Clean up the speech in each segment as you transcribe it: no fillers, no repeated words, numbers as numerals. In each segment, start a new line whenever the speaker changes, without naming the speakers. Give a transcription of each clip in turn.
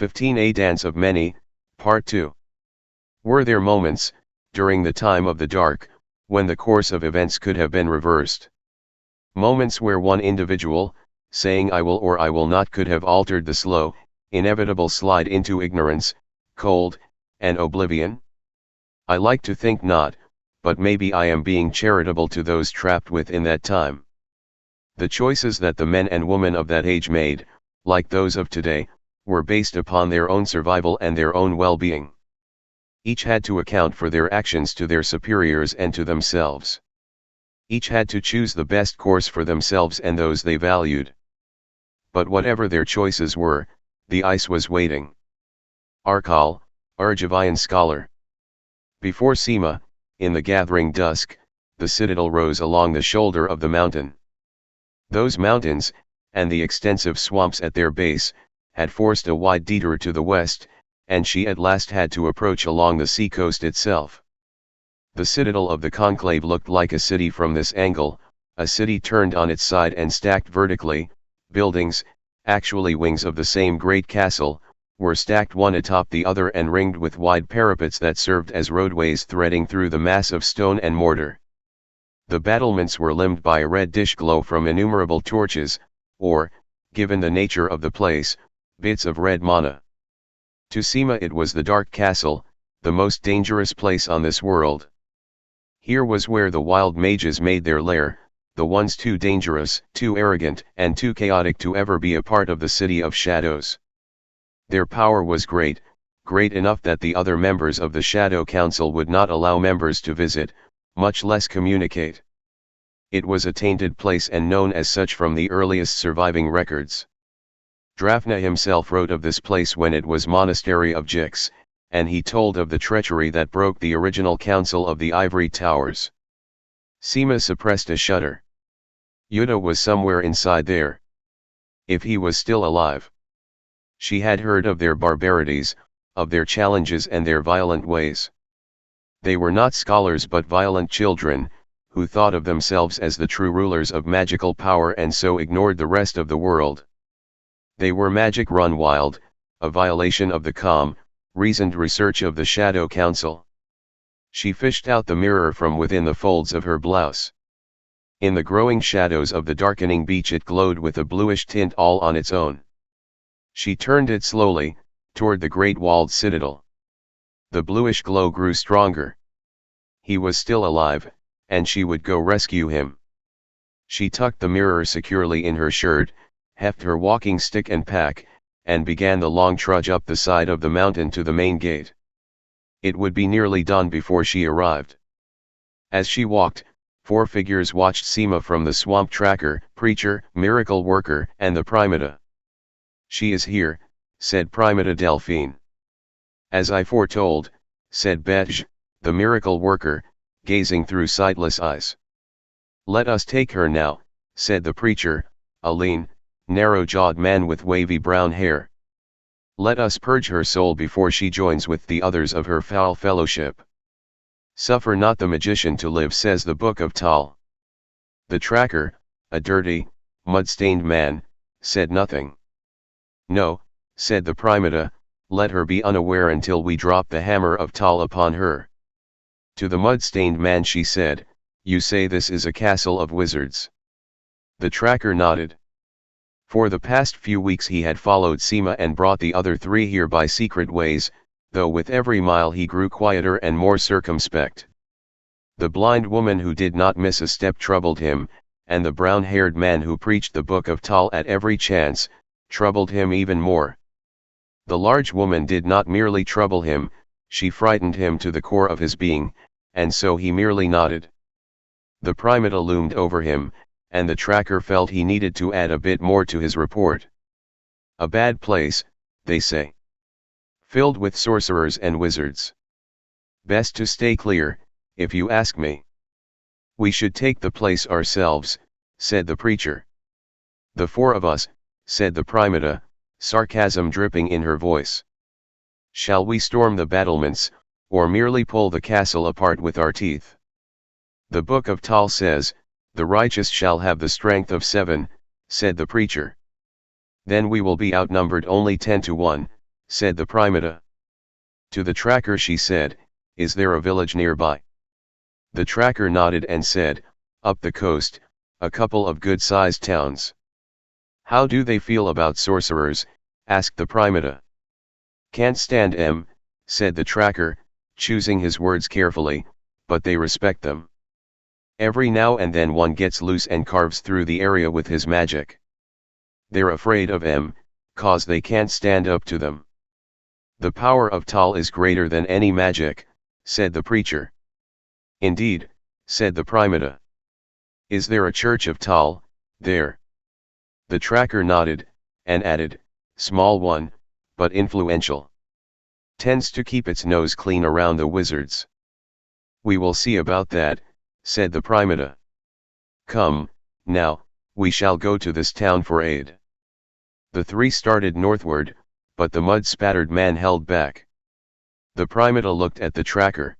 15 A Dance of Many, Part 2. Were there moments, during the time of the dark, when the course of events could have been reversed? Moments where one individual, saying I will or I will not, could have altered the slow, inevitable slide into ignorance, cold, and oblivion? I like to think not, but maybe I am being charitable to those trapped within that time. The choices that the men and women of that age made, like those of today, were based upon their own survival and their own well-being. Each had to account for their actions to their superiors and to themselves. Each had to choose the best course for themselves and those they valued. But whatever their choices were, the ice was waiting. Arkal, Argivian scholar. Before Sima, in the gathering dusk, the citadel rose along the shoulder of the mountain. Those mountains, and the extensive swamps at their base, had forced a wide detour to the west, and she at last had to approach along the seacoast itself. The citadel of the conclave looked like a city from this angle, a city turned on its side and stacked vertically. Buildings, actually wings of the same great castle, were stacked one atop the other and ringed with wide parapets that served as roadways threading through the mass of stone and mortar. The battlements were limned by a reddish glow from innumerable torches, or, given the nature of the place, bits of red manna. To Sima it was the dark castle, the most dangerous place on this world. Here was where the wild mages made their lair, the ones too dangerous, too arrogant, and too chaotic to ever be a part of the City of Shadows. Their power was great, great enough that the other members of the Shadow Council would not allow members to visit, much less communicate. It was a tainted place and known as such from the earliest surviving records. Drafna himself wrote of this place when it was Monastery of Jix, and he told of the treachery that broke the original Council of the Ivory Towers. Sima suppressed a shudder. Jodah was somewhere inside there. If he was still alive. She had heard of their barbarities, of their challenges and their violent ways. They were not scholars but violent children, who thought of themselves as the true rulers of magical power and so ignored the rest of the world. They were magic run wild, a violation of the calm, reasoned research of the Shadow Council. She fished out the mirror from within the folds of her blouse. In the growing shadows of the darkening beach it glowed with a bluish tint all on its own. She turned it slowly, toward the great walled citadel. The bluish glow grew stronger. He was still alive, and she would go rescue him. She tucked the mirror securely in her shirt, heft her walking stick and pack, and began the long trudge up the side of the mountain to the main gate. It would be nearly dawn before she arrived. As she walked, 4 figures watched Sima from the swamp tracker, preacher, miracle worker, and the primata. She is here, said Primata Delphine. As I foretold, said Betj, the miracle worker, gazing through sightless eyes. Let us take her now, said the preacher, a lean, narrow-jawed man with wavy brown hair. Let us purge her soul before she joins with the others of her foul fellowship. Suffer not the magician to live, says the Book of Tal. The tracker, a dirty, mud-stained man, said nothing. No, said the primata, let her be unaware until we drop the hammer of Tal upon her. To the mud-stained man she said, you say this is a castle of wizards. The tracker nodded. For the past few weeks he had followed Sima and brought the other 3 here by secret ways, though with every mile he grew quieter and more circumspect. The blind woman who did not miss a step troubled him, and the brown-haired man who preached the Book of Tal at every chance, troubled him even more. The large woman did not merely trouble him, she frightened him to the core of his being, and so he merely nodded. The primata loomed over him, and the tracker felt he needed to add a bit more to his report. A bad place, they say. Filled with sorcerers and wizards. Best to stay clear, if you ask me. We should take the place ourselves, said the preacher. The 4 of us, said the primata, sarcasm dripping in her voice. Shall we storm the battlements, or merely pull the castle apart with our teeth? The Book of Tal says, the righteous shall have the strength of 7, said the preacher. Then we will be outnumbered only 10 to 1, said the primata. To the tracker she said, "Is there a village nearby?" The tracker nodded and said, "Up the coast, a couple of good-sized towns." "How do they feel about sorcerers?" asked the primata. "Can't stand 'em," said the tracker, choosing his words carefully, "but they respect them. Every now and then one gets loose and carves through the area with his magic. They're afraid of 'em, 'cause they can't stand up to them." "The power of Tal is greater than any magic," said the preacher. "Indeed," said the primata. "Is there a church of Tal, there?" The tracker nodded, and added, "Small one, but influential. Tends to keep its nose clean around the wizards." "We will see about that," said the primata. "Come, now, we shall go to this town for aid." The three started northward, but the mud-spattered man held back. The primata looked at the tracker.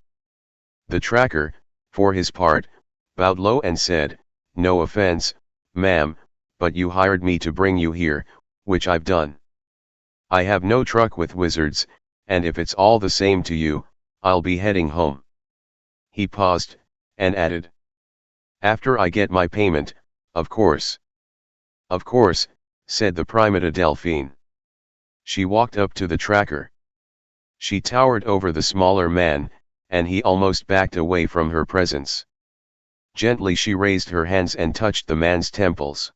The tracker, for his part, bowed low and said, "No offense, ma'am, but you hired me to bring you here, which I've done. I have no truck with wizards, and if it's all the same to you, I'll be heading home." He paused, and added, "After I get my payment, of course." "Of course," said the primata Delphine. She walked up to the tracker. She towered over the smaller man, and he almost backed away from her presence. Gently she raised her hands and touched the man's temples.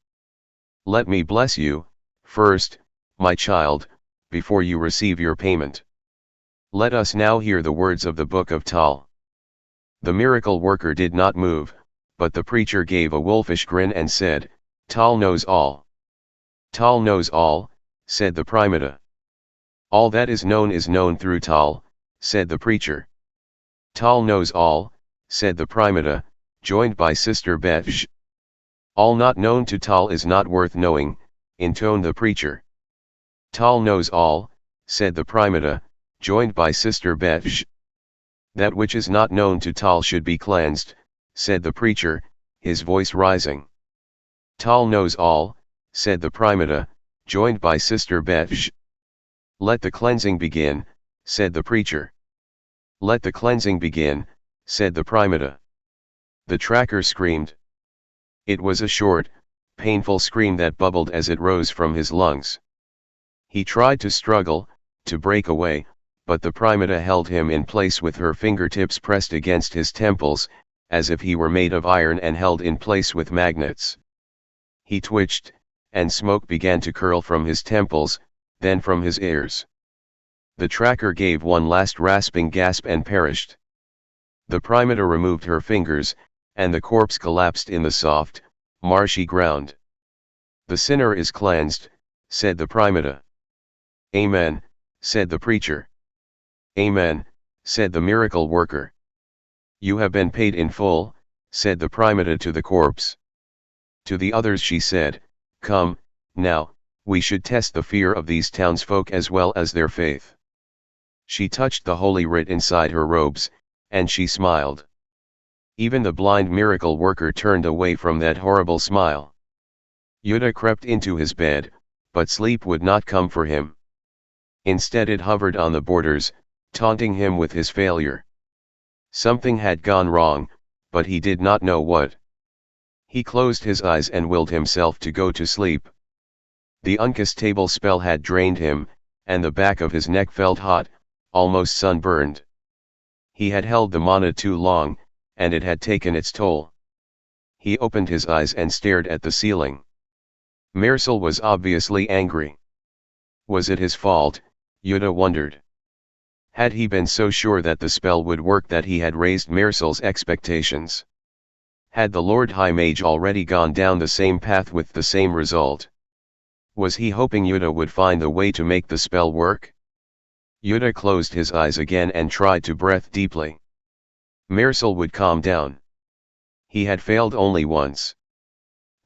"Let me bless you, first, my child, before you receive your payment. Let us now hear the words of the Book of Tal." The miracle worker did not move, but the preacher gave a wolfish grin and said, "Tal knows all." "Tal knows all," said the primata. "All that is known through Tal," said the preacher. "Tal knows all," said the primata, joined by Sister Betsh. "All not known to Tal is not worth knowing," intoned the preacher. "Tal knows all," said the primata, joined by Sister Betsh. "That which is not known to Tal should be cleansed," said the preacher, his voice rising. "Tal knows all," said the primata, joined by Sister Betsh. "Let the cleansing begin," said the preacher. "Let the cleansing begin," said the primata. The tracker screamed. It was a short, painful scream that bubbled as it rose from his lungs. He tried to struggle, to break away, but the primata held him in place with her fingertips pressed against his temples, as if he were made of iron and held in place with magnets. He twitched, and smoke began to curl from his temples, then from his ears. The tracker gave one last rasping gasp and perished. The primata removed her fingers, and the corpse collapsed in the soft, marshy ground. "The sinner is cleansed," said the primata. "Amen," said the preacher. "Amen," said the miracle worker. "You have been paid in full," said the primata to the corpse. To the others she said, "Come, now, we should test the fear of these townsfolk as well as their faith." She touched the holy writ inside her robes, and she smiled. Even the blind miracle worker turned away from that horrible smile. Jodah crept into his bed, but sleep would not come for him. Instead it hovered on the borders, taunting him with his failure. Something had gone wrong, but he did not know what. He closed his eyes and willed himself to go to sleep. The uncastable spell had drained him, and the back of his neck felt hot, almost sunburned. He had held the mana too long, and it had taken its toll. He opened his eyes and stared at the ceiling. Marsal was obviously angry. Was it his fault, Jodah wondered. Had he been so sure that the spell would work that he had raised Marsal's expectations? Had the Lord High Mage already gone down the same path with the same result? Was he hoping Jodah would find the way to make the spell work? Jodah closed his eyes again and tried to breathe deeply. Marsal would calm down. He had failed only once.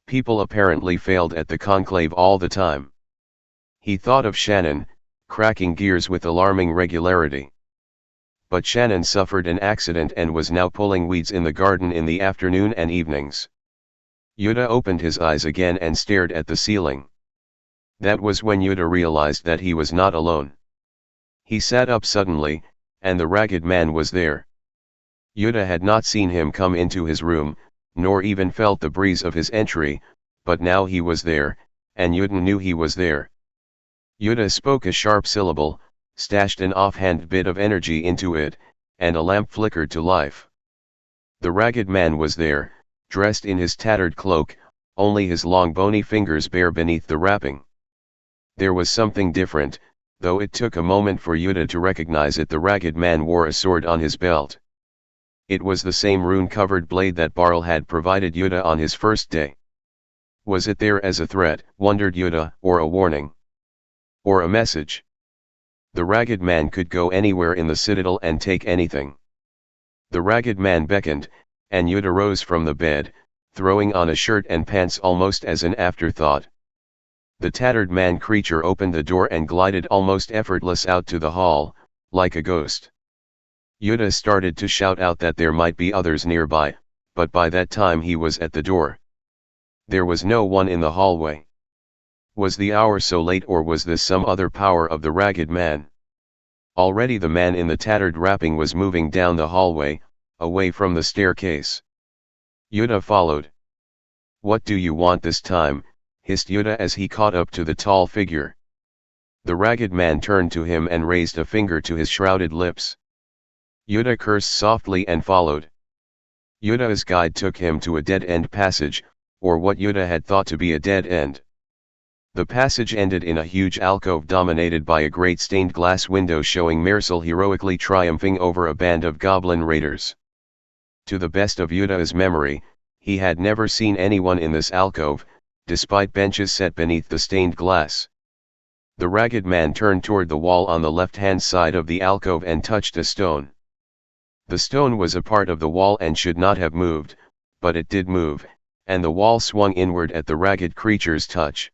People apparently failed at the conclave all the time. He thought of Shannon, cracking gears with alarming regularity. But Shannon suffered an accident and was now pulling weeds in the garden in the afternoon and evenings. Jodah opened his eyes again and stared at the ceiling. That was when Jodah realized that he was not alone. He sat up suddenly, and the ragged man was there. Jodah had not seen him come into his room, nor even felt the breeze of his entry, but now he was there, and Jodah knew he was there. Jodah spoke a sharp syllable, stashed an offhand bit of energy into it, and a lamp flickered to life. The ragged man was there, dressed in his tattered cloak, only his long bony fingers bare beneath the wrapping. There was something different, though it took a moment for Jodah to recognize it. The ragged man wore a sword on his belt. It was the same rune-covered blade that Barl had provided Jodah on his first day. Was it there as a threat, wondered Jodah, or a warning? Or a message? The ragged man could go anywhere in the citadel and take anything. The ragged man beckoned, and Jodah rose from the bed, throwing on a shirt and pants almost as an afterthought. The tattered man-creature opened the door and glided almost effortless out to the hall, like a ghost. Jodah started to shout out that there might be others nearby, but by that time he was at the door. There was no one in the hallway. Was the hour so late, or was this some other power of the ragged man? Already the man in the tattered wrapping was moving down the hallway, away from the staircase. Jodah followed. "What do you want this time?" hissed Jodah as he caught up to the tall figure. The ragged man turned to him and raised a finger to his shrouded lips. Jodah cursed softly and followed. Jodah's guide took him to a dead-end passage, or what Jodah had thought to be a dead end. The passage ended in a huge alcove dominated by a great stained glass window showing Mersal heroically triumphing over a band of goblin raiders. To the best of Jodah's memory, he had never seen anyone in this alcove, despite benches set beneath the stained glass. The ragged man turned toward the wall on the left-hand side of the alcove and touched a stone. The stone was a part of the wall and should not have moved, but it did move, and the wall swung inward at the ragged creature's touch.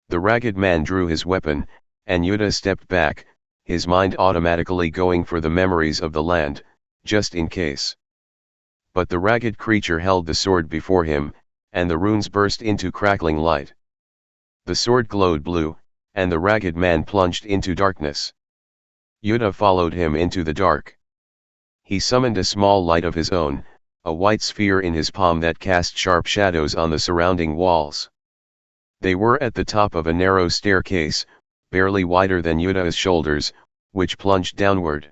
The ragged man drew his weapon, and Jodah stepped back, his mind automatically going for the memories of the land, just in case. But the ragged creature held the sword before him, and the runes burst into crackling light. The sword glowed blue, and the ragged man plunged into darkness. Jodah followed him into the dark. He summoned a small light of his own, a white sphere in his palm that cast sharp shadows on the surrounding walls. They were at the top of a narrow staircase, barely wider than Jodah's shoulders, which plunged downward.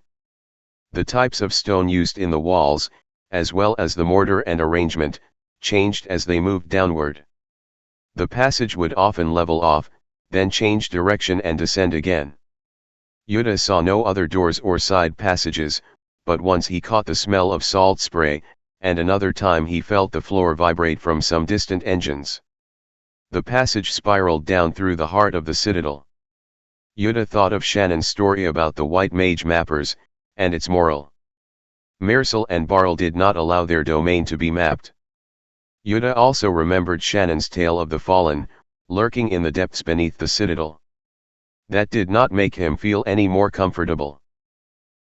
The types of stone used in the walls, as well as the mortar and arrangement, changed as they moved downward. The passage would often level off, then change direction and descend again. Jodah saw no other doors or side passages, but once he caught the smell of salt spray, and another time he felt the floor vibrate from some distant engines. The passage spiraled down through the heart of the citadel. Jodah thought of Shannon's story about the white mage mappers, and its moral. Mersal and Barl did not allow their domain to be mapped. Jodah also remembered Shannon's tale of the fallen, lurking in the depths beneath the citadel. That did not make him feel any more comfortable.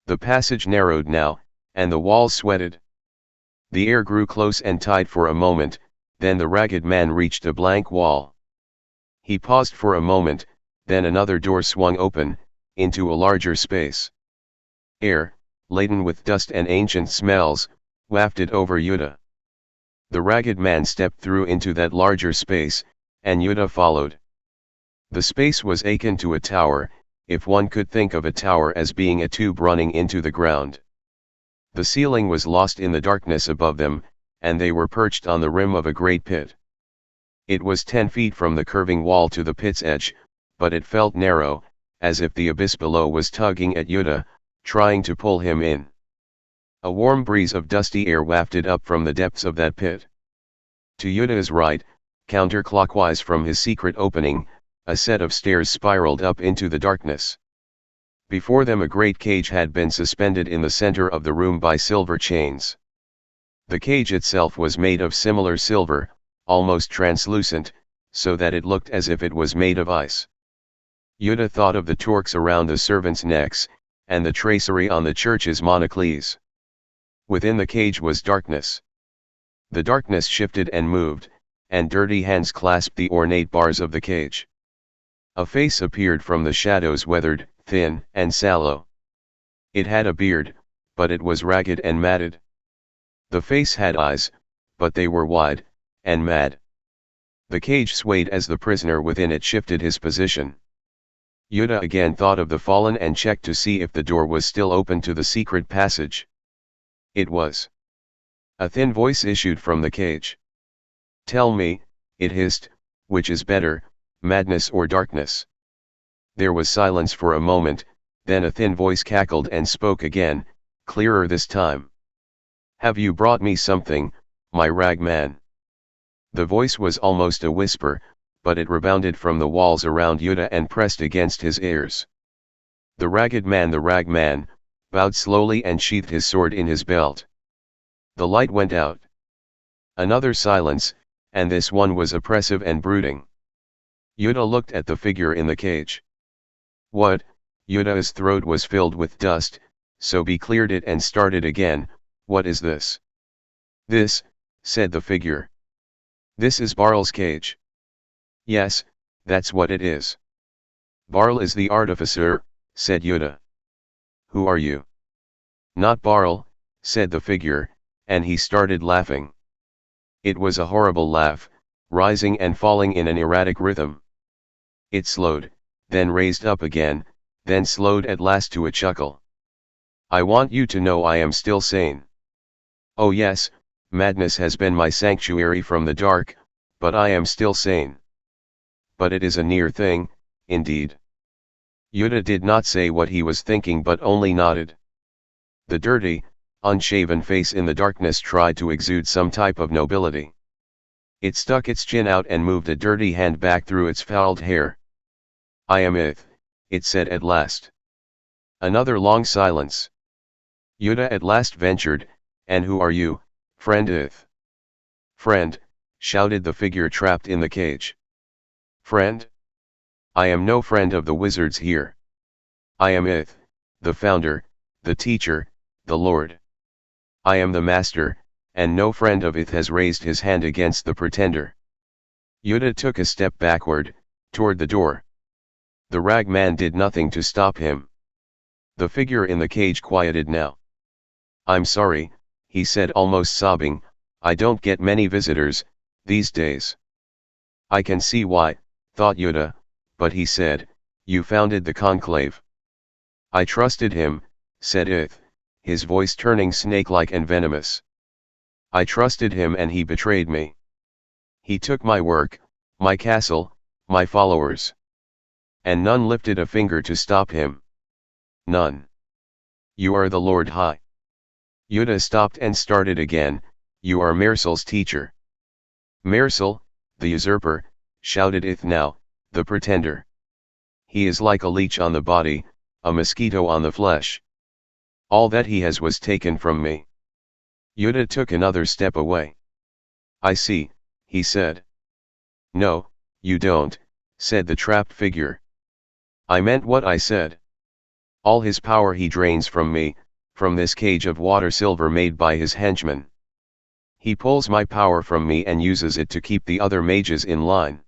The passage narrowed now, and the walls sweated. The air grew close and tight for a moment, then the ragged man reached a blank wall. He paused for a moment, then another door swung open, into a larger space. Air, laden with dust and ancient smells, wafted over Jodah. The ragged man stepped through into that larger space, and Jodah followed. The space was akin to a tower, if one could think of a tower as being a tube running into the ground. The ceiling was lost in the darkness above them, and they were perched on the rim of a great pit. It was 10 feet from the curving wall to the pit's edge, but it felt narrow, as if the abyss below was tugging at Jodah, trying to pull him in. A warm breeze of dusty air wafted up from the depths of that pit. To Jodah's right, counterclockwise from his secret opening, a set of stairs spiraled up into the darkness. Before them a great cage had been suspended in the center of the room by silver chains. The cage itself was made of similar silver, almost translucent, so that it looked as if it was made of ice. Jodah thought of the torques around the servants' necks, and the tracery on the church's monocles. Within the cage was darkness. The darkness shifted and moved, and dirty hands clasped the ornate bars of the cage. A face appeared from the shadows, weathered, thin, and sallow. It had a beard, but it was ragged and matted. The face had eyes, but they were wide, and mad. The cage swayed as the prisoner within it shifted his position. Jodah again thought of the fallen and checked to see if the door was still open to the secret passage. It was. A thin voice issued from the cage. "Tell me," it hissed, "which is better, madness or darkness?" There was silence for a moment, then a thin voice cackled and spoke again, clearer this time. "Have you brought me something, my rag man?" The voice was almost a whisper, but it rebounded from the walls around Jodah and pressed against his ears. The rag man, bowed slowly and sheathed his sword in his belt. The light went out. Another silence, and this one was oppressive and brooding. Jodah looked at the figure in the cage. "What?" Jodah's throat was filled with dust, so he cleared it and started again. "What is this?" "This," said the figure. "This is Barl's cage." "Yes, that's what it is." "Barl is the artificer," said Jodah. "Who are you?" "Not Barl," said the figure, and he started laughing. It was a horrible laugh, rising and falling in an erratic rhythm. It slowed, then raised up again, then slowed at last to a chuckle. "I want you to know I am still sane. Oh yes, madness has been my sanctuary from the dark, but I am still sane. But it is a near thing, indeed." Jodah did not say what he was thinking but only nodded. The dirty, unshaven face in the darkness tried to exude some type of nobility. It stuck its chin out and moved a dirty hand back through its fouled hair. "I am Ith," it said at last. Another long silence. Jodah at last ventured, "And who are you, friend Ith?" "Friend," shouted the figure trapped in the cage. "Friend? I am no friend of the wizards here. I am Ith, the founder, the teacher, the Lord. I am the master, and no friend of Ith has raised his hand against the pretender." Jodah took a step backward, toward the door. The rag man did nothing to stop him. The figure in the cage quieted now. "I'm sorry," he said almost sobbing, "I don't get many visitors, these days." "I can see why," thought Jodah, but he said, "You founded the conclave." "I trusted him," said Ith, his voice turning snake-like and venomous. "I trusted him and he betrayed me. He took my work, my castle, my followers. And none lifted a finger to stop him. None. You are the Lord High." Jodah stopped and started again, "You are Mersal's teacher." "Mersal, the usurper," shouted Ith now, "the pretender. He is like a leech on the body, a mosquito on the flesh. All that he has was taken from me." Jodah took another step away. "I see," he said. "No, you don't," said the trapped figure. "I meant what I said. All his power he drains from me, from this cage of water silver made by his henchmen. He pulls my power from me and uses it to keep the other mages in line.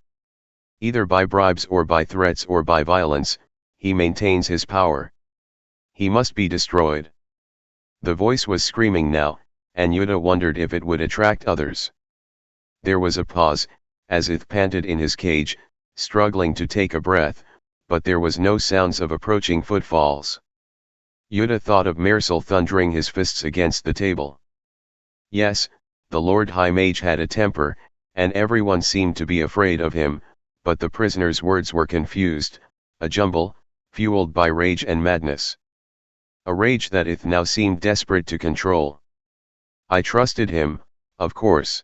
Either by bribes or by threats or by violence, he maintains his power. He must be destroyed." The voice was screaming now, and Jodah wondered if it would attract others. There was a pause, as Ith panted in his cage, struggling to take a breath, but there was no sounds of approaching footfalls. Jodah thought of Mersal thundering his fists against the table. Yes, the Lord High Mage had a temper, and everyone seemed to be afraid of him, but the prisoner's words were confused, a jumble, fueled by rage and madness. A rage that Ith now seemed desperate to control. "I trusted him, of course.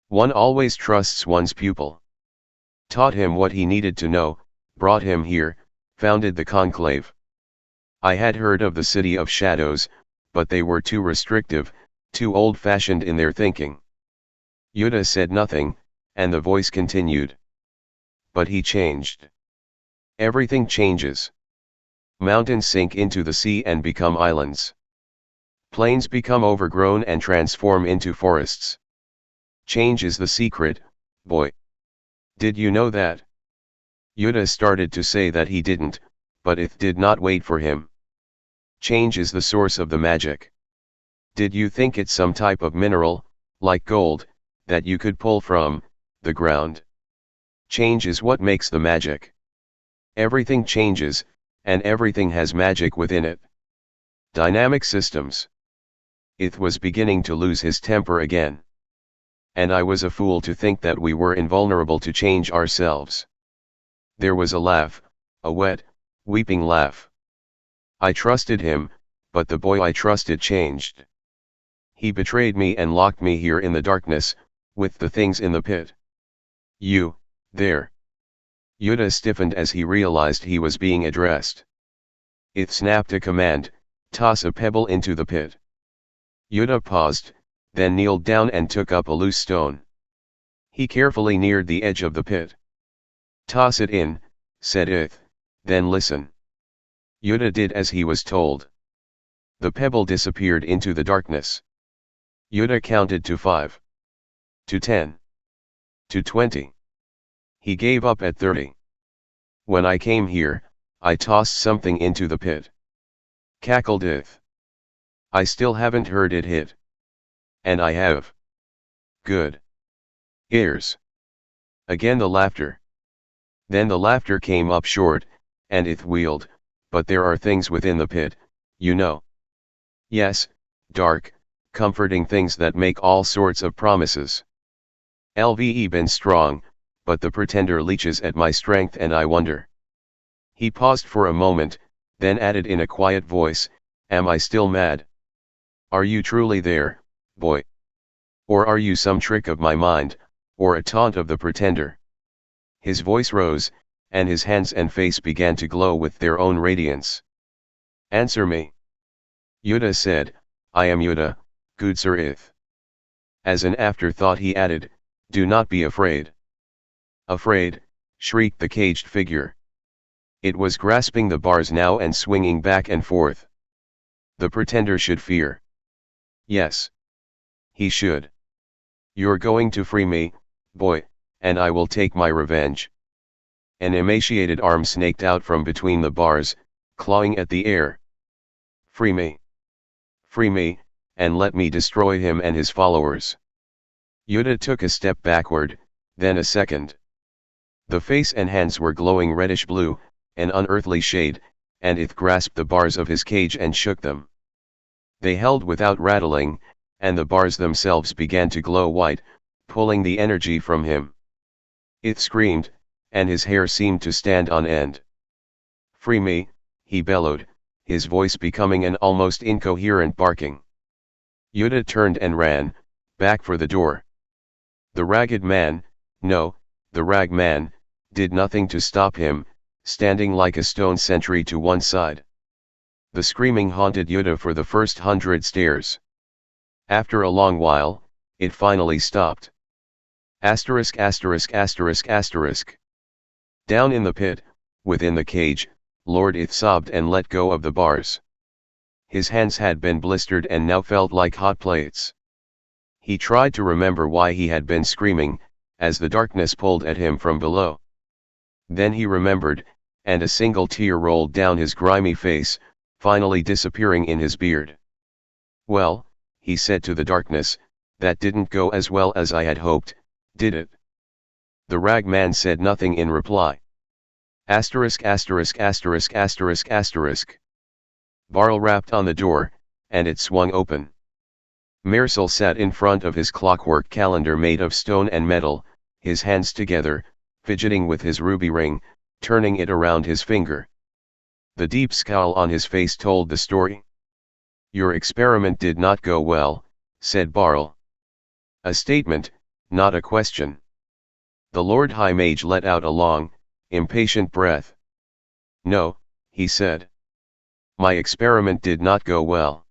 One always trusts one's pupil. Taught him what he needed to know, brought him here, founded the conclave. I had heard of the City of Shadows, but they were too restrictive, too old-fashioned in their thinking." Jodah said nothing, and the voice continued. "But he changed. Everything changes. Mountains sink into the sea and become islands. Plains become overgrown and transform into forests. Change is the secret, boy. Did you know that?" Jodah started to say that he didn't, but it did not wait for him. Change is the source of the magic. Did you think it's some type of mineral, like gold, that you could pull from the ground? Change is what makes the magic. Everything changes, and everything has magic within it. Dynamic systems. Ith was beginning to lose his temper again. And I was a fool to think that we were invulnerable to change ourselves. There was a laugh, a wet, weeping laugh. I trusted him, but the boy I trusted changed. He betrayed me and locked me here in the darkness, with the things in the pit. You, there. Jodah stiffened as he realized he was being addressed. Ith snapped a command, toss a pebble into the pit. Jodah paused, then kneeled down and took up a loose stone. He carefully neared the edge of the pit. Toss it in, said Ith, then listen. Jodah did as he was told. The pebble disappeared into the darkness. Jodah counted to 5. To 10. To 20. He gave up at 30. When I came here, I tossed something into the pit. Cackled Ith. I still haven't heard it hit. And I have. Good. Ears. Again the laughter. Then the laughter came up short, and Ith wheeled, but there are things within the pit, you know. Yes, dark, comforting things that make all sorts of promises. Lve been strong, but the pretender leeches at my strength and I wonder. He paused for a moment, then added in a quiet voice, am I still mad? Are you truly there, boy? Or are you some trick of my mind, or a taunt of the pretender? His voice rose, and his hands and face began to glow with their own radiance. Answer me. Jodah said, I am Jodah, good Sir Ith. As an afterthought he added, do not be afraid. Afraid, shrieked the caged figure. It was grasping the bars now and swinging back and forth. The pretender should fear. Yes. He should. You're going to free me, boy, and I will take my revenge. An emaciated arm snaked out from between the bars, clawing at the air. Free me. Free me, and let me destroy him and his followers. Jodah took a step backward, then a second. The face and hands were glowing reddish blue, an unearthly shade, and Ith grasped the bars of his cage and shook them. They held without rattling, and the bars themselves began to glow white, pulling the energy from him. Ith screamed, and his hair seemed to stand on end. Free me, he bellowed, his voice becoming an almost incoherent barking. Jodah turned and ran, back for the door. The ragged man, no, the rag man, did nothing to stop him, standing like a stone sentry to one side. The screaming haunted Jodah for the first 100 stairs. After a long while, it finally stopped. Asterisk asterisk asterisk asterisk. Down in the pit, within the cage, Lord Ith sobbed and let go of the bars. His hands had been blistered and now felt like hot plates. He tried to remember why he had been screaming, as the darkness pulled at him from below. Then he remembered, and a single tear rolled down his grimy face, finally disappearing in his beard. Well, he said to the darkness, that didn't go as well as I had hoped, did it? The rag man said nothing in reply. Asterisk asterisk asterisk asterisk asterisk. Barl rapped on the door, and it swung open. Marsal sat in front of his clockwork calendar made of stone and metal, his hands together, fidgeting with his ruby ring, turning it around his finger. The deep scowl on his face told the story. Your experiment did not go well, said Barl. A statement, not a question. The Lord High Mage let out a long, impatient breath. No, he said. My experiment did not go well.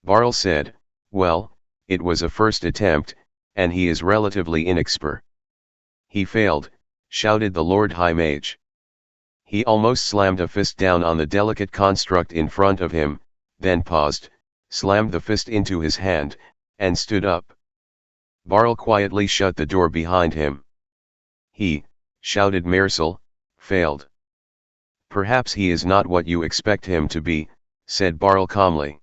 Barl said, well, it was a first attempt, and he is relatively inexpert. He failed, shouted the Lord High Mage. He almost slammed a fist down on the delicate construct in front of him, then paused, slammed the fist into his hand, and stood up. Barl quietly shut the door behind him. He, shouted Marsal, failed. Perhaps he is not what you expect him to be, said Barl calmly.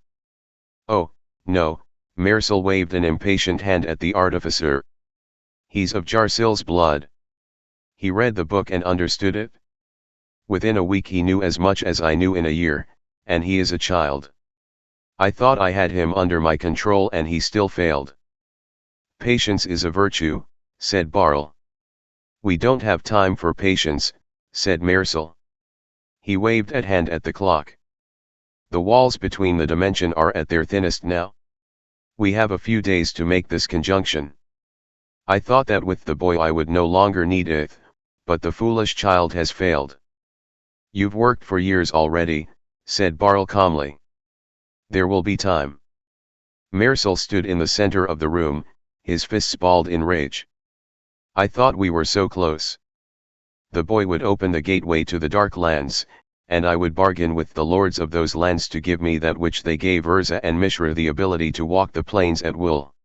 Oh, no, Marisol waved an impatient hand at the artificer. He's of Jarsil's blood. He read the book and understood it. Within a week he knew as much as I knew in a year, and he is a child. I thought I had him under my control and he still failed. Patience is a virtue, said Barl. We don't have time for patience, said Marisol. He waved a hand at the clock. The walls between the dimension are at their thinnest now. We have a few days to make this conjunction. I thought that with the boy I would no longer need it, but the foolish child has failed. You've worked for years already, said Barl calmly. There will be time. Marisol stood in the center of the room, his fists balled in rage. I thought we were so close. The boy would open the gateway to the dark lands, and I would bargain with the lords of those lands to give me that which they gave Urza and Mishra, the ability to walk the plains at will.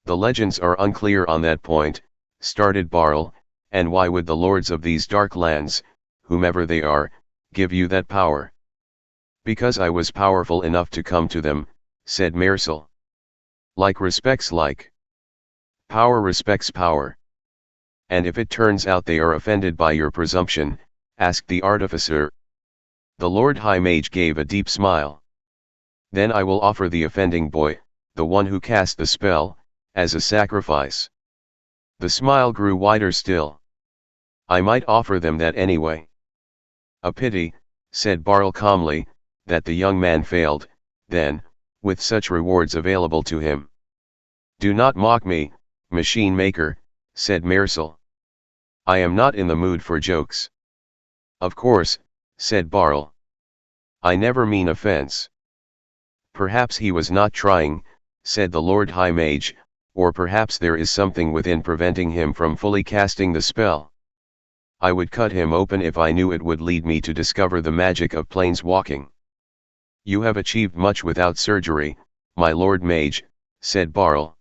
The legends are unclear on that point, started Barl, and why would the lords of these dark lands, whomever they are, give you that power? Because I was powerful enough to come to them, said Marisol. Like respects like. Power respects power. And if it turns out they are offended by your presumption, asked the artificer. The Lord High Mage gave a deep smile. Then I will offer the offending boy, the one who cast the spell, as a sacrifice. The smile grew wider still. I might offer them that anyway. A pity, said Barl calmly, that the young man failed, then, with such rewards available to him. Do not mock me, machine maker, said Marisol. I am not in the mood for jokes. Of course, said Barl. I never mean offense. Perhaps he was not trying, said the Lord High Mage, or perhaps there is something within preventing him from fully casting the spell. I would cut him open if I knew it would lead me to discover the magic of plains walking. You have achieved much without surgery, my Lord Mage, said Barl.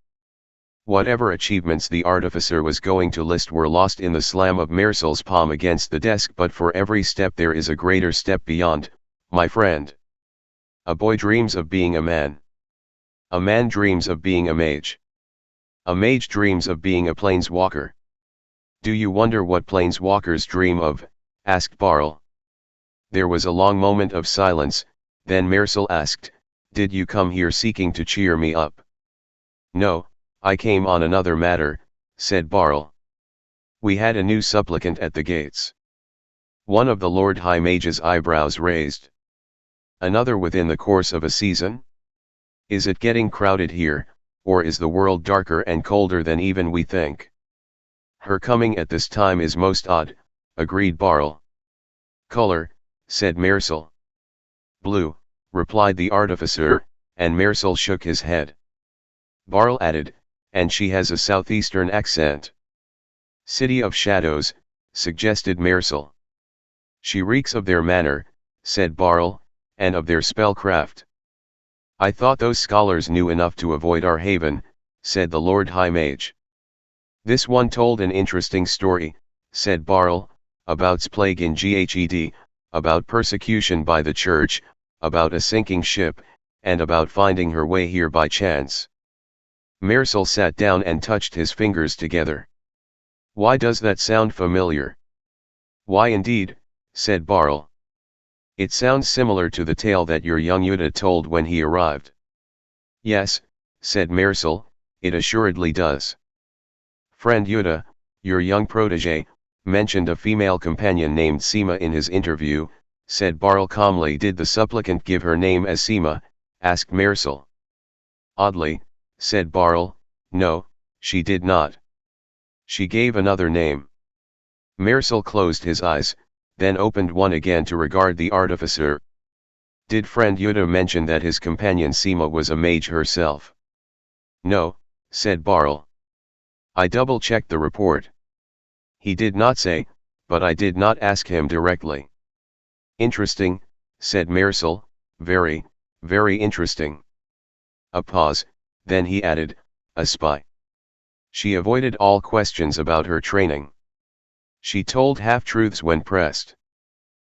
Whatever achievements the artificer was going to list were lost in the slam of Marisol's palm against the desk, but for every step there is a greater step beyond, my friend. A boy dreams of being a man. A man dreams of being a mage. A mage dreams of being a planeswalker. Do you wonder what planeswalkers dream of? Asked Barl. There was a long moment of silence, then Marisol asked, Did you come here seeking to cheer me up? No, I came on another matter, said Barl. We had a new supplicant at the gates. One of the Lord High Mage's eyebrows raised. Another within the course of a season? Is it getting crowded here, or is the world darker and colder than even we think? Her coming at this time is most odd, agreed Barl. Color, said Marisol. Blue, replied the artificer, and Marisol shook his head. Barl added, and she has a southeastern accent. City of Shadows, suggested Marisol. She reeks of their manner, said Barl, and of their spellcraft. I thought those scholars knew enough to avoid our haven, said the Lord High Mage. This one told an interesting story, said Barl, about plague in Ghed, about persecution by the church, about a sinking ship, and about finding her way here by chance. Marisol sat down and touched his fingers together. Why does that sound familiar? Why indeed, said Barl. It sounds similar to the tale that your young Jodah told when he arrived. Yes, said Marisol, it assuredly does. Friend Jodah, your young protege, mentioned a female companion named Seema in his interview, said Barl calmly. Did the supplicant give her name as Seema? Asked Marisol. Oddly, said Barl, no, she did not. She gave another name. Marisol closed his eyes, then opened one again to regard the artificer. Did friend Jodah mention that his companion Seema was a mage herself? No, said Barl. I double-checked the report. He did not say, but I did not ask him directly. Interesting, said Marisol, very, very interesting. A pause, then he added, a spy. She avoided all questions about her training. She told half-truths when pressed.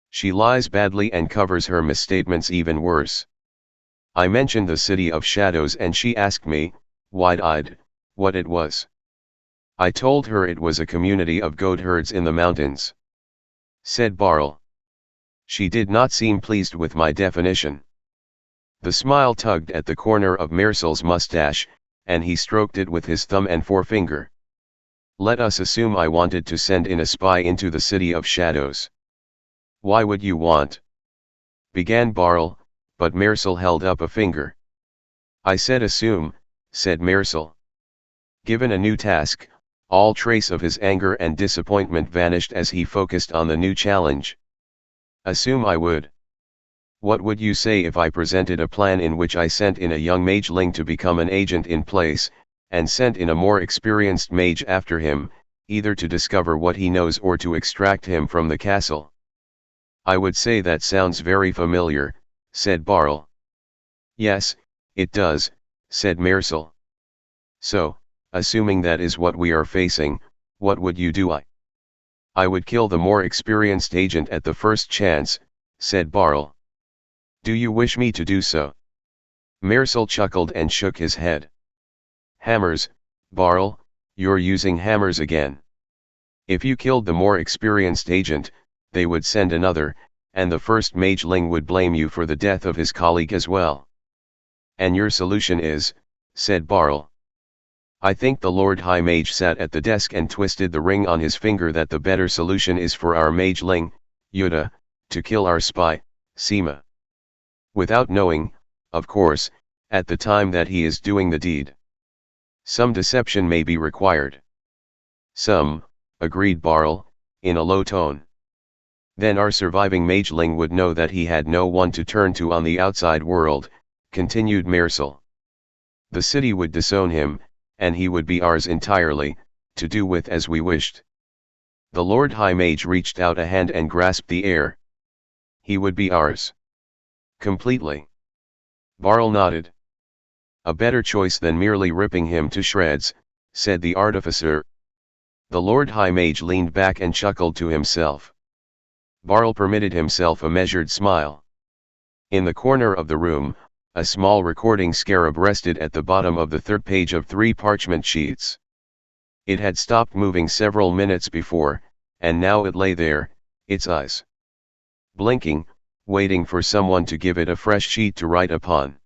She lies badly and covers her misstatements even worse. I mentioned the City of Shadows and she asked me, wide-eyed, what it was. I told her it was a community of goat herds in the mountains," said Barl. She did not seem pleased with my definition. The smile tugged at the corner of Mirsel's mustache, and he stroked it with his thumb and forefinger. "Let us assume I wanted to send in a spy into the City of Shadows." "Why would you want?" began Barl, but Mirsel held up a finger. "I said assume," said Mirsel. Given a new task, all trace of his anger and disappointment vanished as he focused on the new challenge. "Assume I would. What would you say if I presented a plan in which I sent in a young mageling to become an agent in place, and sent in a more experienced mage after him, either to discover what he knows or to extract him from the castle?" "I would say that sounds very familiar," said Barl. "Yes, it does," said Mirsel. "So, assuming that is what we are facing, what would you do?" "I would kill the more experienced agent at the first chance," said Barl. "Do you wish me to do so?" Mirsel chuckled and shook his head. "Hammers, Barl, you're using hammers again. If you killed the more experienced agent, they would send another, and the first mageling would blame you for the death of his colleague as well." "And your solution is," said Barl. "I think the Lord High Mage sat at the desk and twisted the ring on his finger that the better solution is for our mageling, Jodah, to kill our spy, Seema. Without knowing, of course, at the time that he is doing the deed. Some deception may be required." "Some," agreed Barl, in a low tone. "Then our surviving mageling would know that he had no one to turn to on the outside world," continued Mirsel. "The city would disown him, and he would be ours entirely, to do with as we wished." The Lord High Mage reached out a hand and grasped the air. "He would be ours. Completely." Barl nodded. "A better choice than merely ripping him to shreds," said the artificer. The Lord High Mage leaned back and chuckled to himself. Barl permitted himself a measured smile. In the corner of the room, a small recording scarab rested at the bottom of the third page of 3 parchment sheets. It had stopped moving several minutes before, and now it lay there, its eyes blinking, waiting for someone to give it a fresh sheet to write upon.